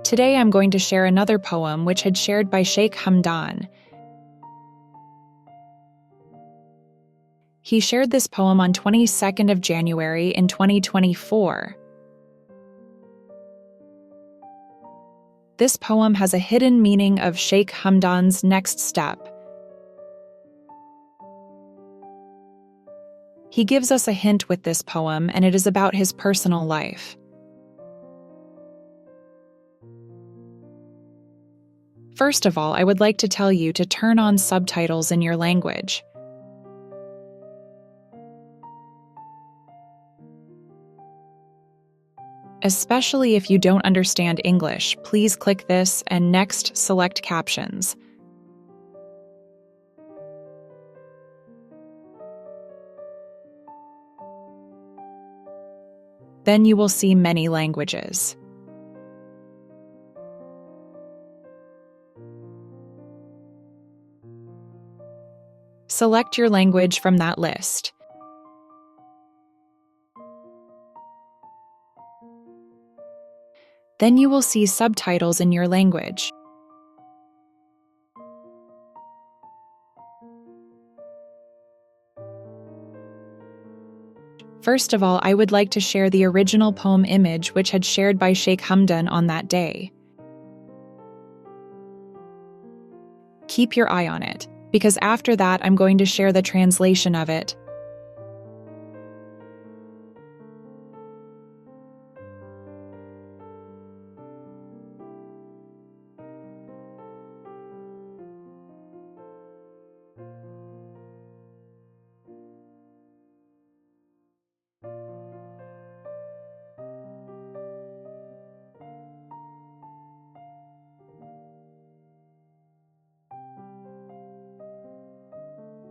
Today I'm going to share another poem which had shared by Sheikh Hamdan. He shared this poem on 22nd of January in 2024. This poem has a hidden meaning of Sheikh Hamdan's next step. He gives us a hint with this poem, and it is about his personal life. First of all, I would like to tell you to turn on subtitles in your language. Especially if you don't understand English, please click this and next select captions. Then you will see many languages. Select your language from that list. Then you will see subtitles in your language. First of all, I would like to share the original poem image which had shared by Sheikh Hamdan on that day. Keep your eye on it, because after that I'm going to share the translation of it.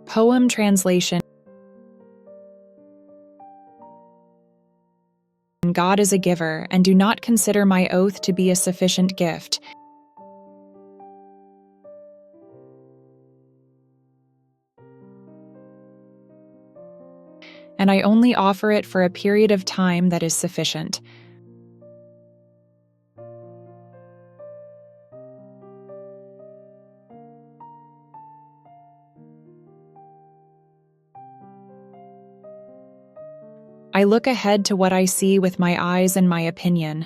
Poem translation. God is a giver, and do not consider my oath to be a sufficient gift. And I only offer it for a period of time that is sufficient. I look ahead to what I see with my eyes and my opinion.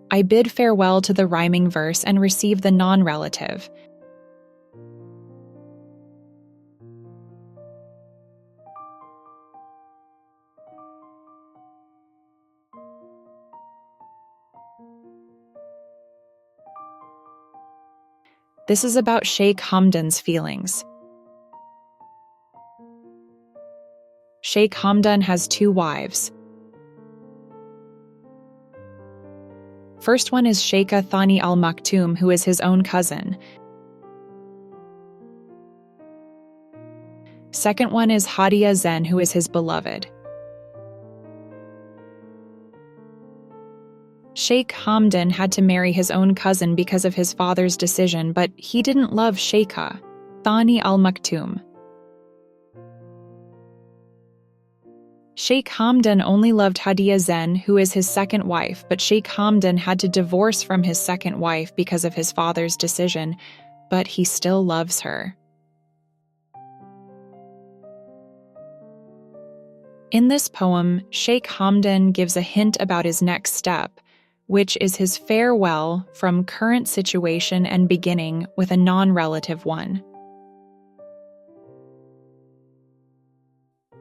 I bid farewell to the rhyming verse and receive the non-relative. This is about Sheikh Hamdan's feelings. Sheikh Hamdan has 2 wives. First one is Sheikha Thani al-Maktoum, who is his own cousin. Second one is Hadia Zen, who is his beloved. Sheikh Hamdan had to marry his own cousin because of his father's decision, but he didn't love Sheikha Thani al-Maktoum. Sheikh Hamdan only loved Hadia Zen, who is his second wife, but Sheikh Hamdan had to divorce from his second wife because of his father's decision, but he still loves her. In this poem, Sheikh Hamdan gives a hint about his next step, which is his farewell from current situation and beginning with a non-relative one.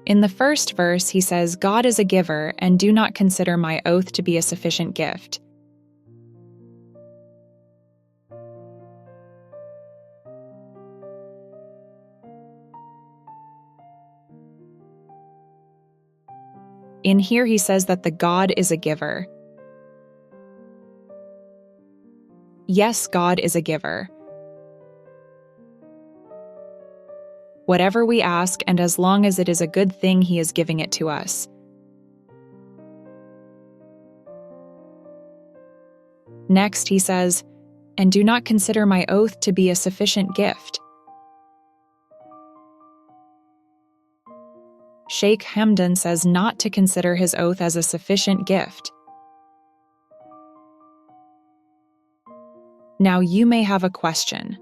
In the first verse, he says, God is a giver, and do not consider my oath to be a sufficient gift. In here, he says that the God is a giver. Yes, God is a giver. Whatever we ask, and as long as it is a good thing, he is giving it to us. Next, he says, and do not consider my oath to be a sufficient gift. Sheikh Hamdan says not to consider his oath as a sufficient gift. Now you may have a question.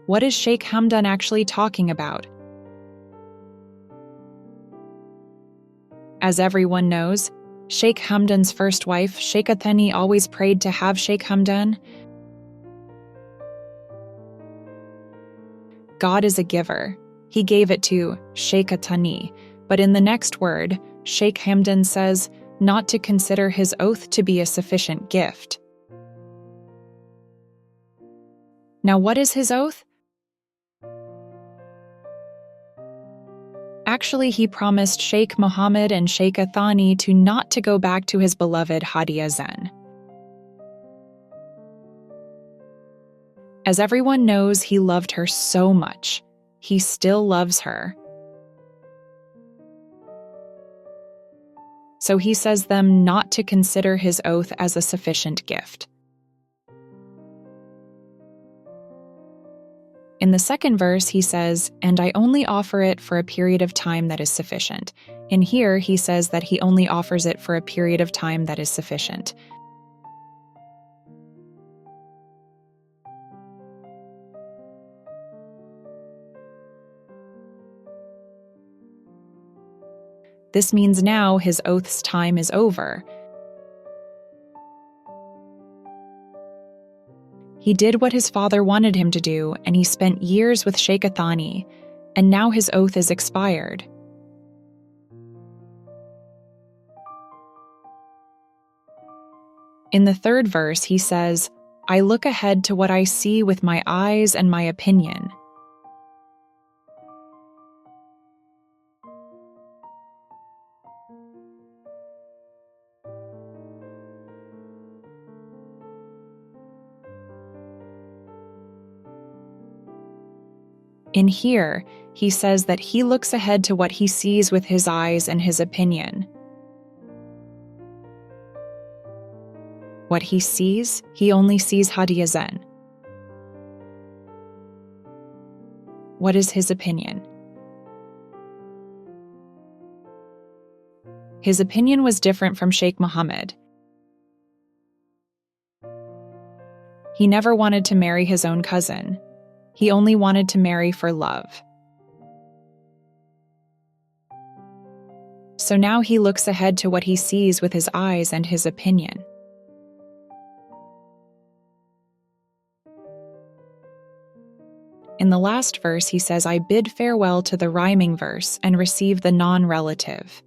What is Sheikh Hamdan actually talking about? As everyone knows, Sheikh Hamdan's first wife, Sheikha Thani, always prayed to have Sheikh Hamdan. God is a giver. He gave it to Sheikha Thani, but in the next word, Sheikh Hamdan says not to consider his oath to be a sufficient gift. Now, what is his oath? Actually, he promised Sheikh Mohammed and Sheikha Thani not to go back to his beloved Hadia Zen. As everyone knows, he loved her so much. He still loves her. So he says them not to consider his oath as a sufficient gift. In the second verse, he says, "And I only offer it for a period of time that is sufficient." In here, he says that he only offers it for a period of time that is sufficient. This means now his oath's time is over. He did what his father wanted him to do, and he spent years with Sheikha Thani, and now his oath is expired. In the third verse, he says, "I look ahead to what I see with my eyes and my opinion." In here, he says that he looks ahead to what he sees with his eyes and his opinion. What he sees, he only sees Hadia Zen. What is his opinion? His opinion was different from Sheikh Mohammed. He never wanted to marry his own cousin. He only wanted to marry for love. So now he looks ahead to what he sees with his eyes and his opinion. In the last verse, he says, "I bid farewell to the rhyming verse and receive the non-relative."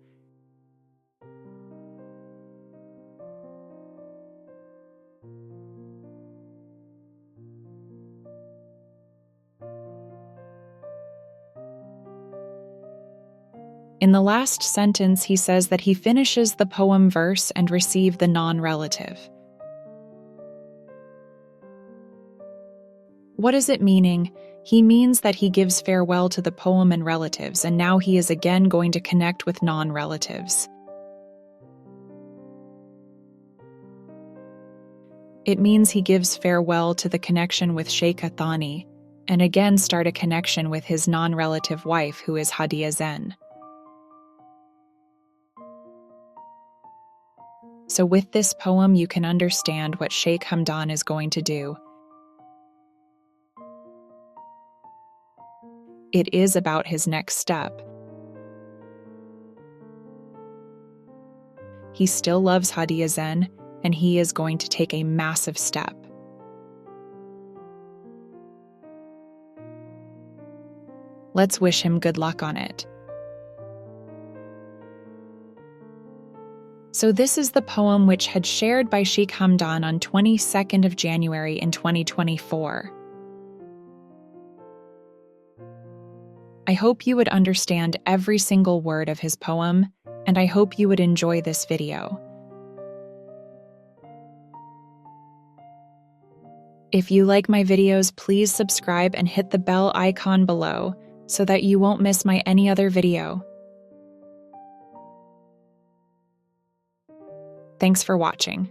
In the last sentence, he says that he finishes the poem verse and receive the non-relative. What is it meaning? He means that he gives farewell to the poem and relatives, and now he is again going to connect with non-relatives. It means he gives farewell to the connection with Sheikha Thani, and again start a connection with his non-relative wife, who is Hadia Zen. So with this poem, you can understand what Sheikh Hamdan is going to do. It is about his next step. He still loves Hadia Zen, and he is going to take a massive step. Let's wish him good luck on it. So this is the poem which had shared by Sheikh Hamdan on 22nd of January in 2024. I hope you would understand every single word of his poem, and I hope you would enjoy this video. If you like my videos, please subscribe and hit the bell icon below so that you won't miss my any other video. Thanks for watching.